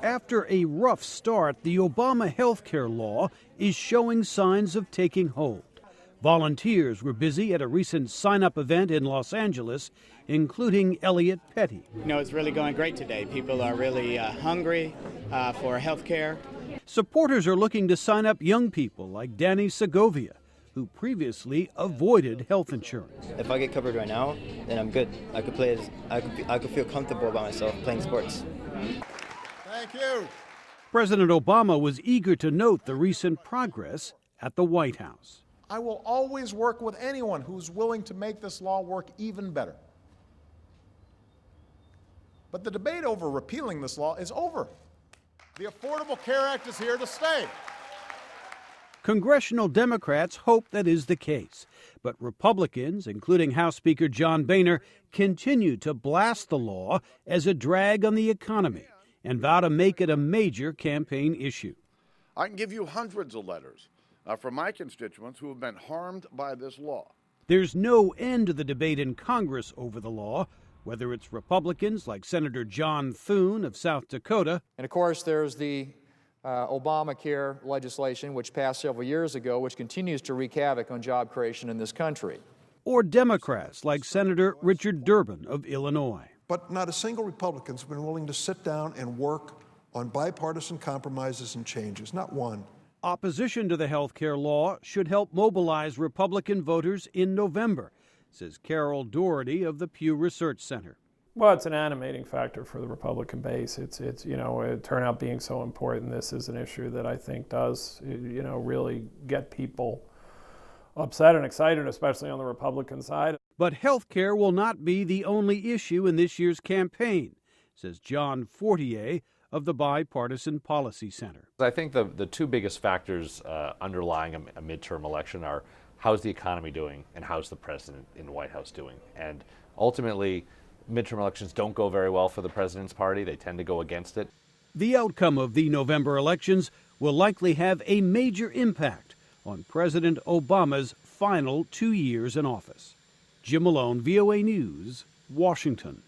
After a rough start, the Obama health care law is showing signs of taking hold. Volunteers were busy at a recent sign-up event in Los Angeles, including Elliott. It's really going great today. People are really hungry for health care. Supporters are looking to sign up young people like Danny Segovia, who previously avoided health insurance. If I get covered right now, then I'm good. I could feel comfortable about myself playing sports. Thank you. President Obama was eager to note the recent progress at the White House. I will always work with anyone who's willing to make this law work even better. But the debate over repealing this law is over. The Affordable Care Act is here to stay. Congressional Democrats hope that is the case, but Republicans, including House Speaker John Boehner, continue to blast the law as a drag on the economy and vow to make it a major campaign issue. I can give you hundreds of letters from my constituents who have been harmed by this law. There's no end to the debate in Congress over the law, whether it's Republicans like Senator John Thune of South Dakota. And of course, there's the Obamacare legislation, which passed several years ago, which continues to wreak havoc on job creation in this country. Or Democrats like Senator Richard Durbin of Illinois. But not a single Republican's been willing to sit down and work on bipartisan compromises and changes, not one. Opposition to the health care law should help mobilize Republican voters in November, says Carroll Doherty of the Pew Research Center. Well, it's an animating factor for the Republican base. It's turnout being so important. This is an issue that I think does, really get people upset and excited, especially on the Republican side. But health care will not be the only issue in this year's campaign, says John Fortier of the Bipartisan Policy Center. I think the two biggest factors underlying a midterm election are how's the economy doing and how's the president in the White House doing. And ultimately, midterm elections don't go very well for the president's party. They tend to go against it. The outcome of the November elections will likely have a major impact on President Obama's final 2 years in office. Jim Malone, VOA News, Washington.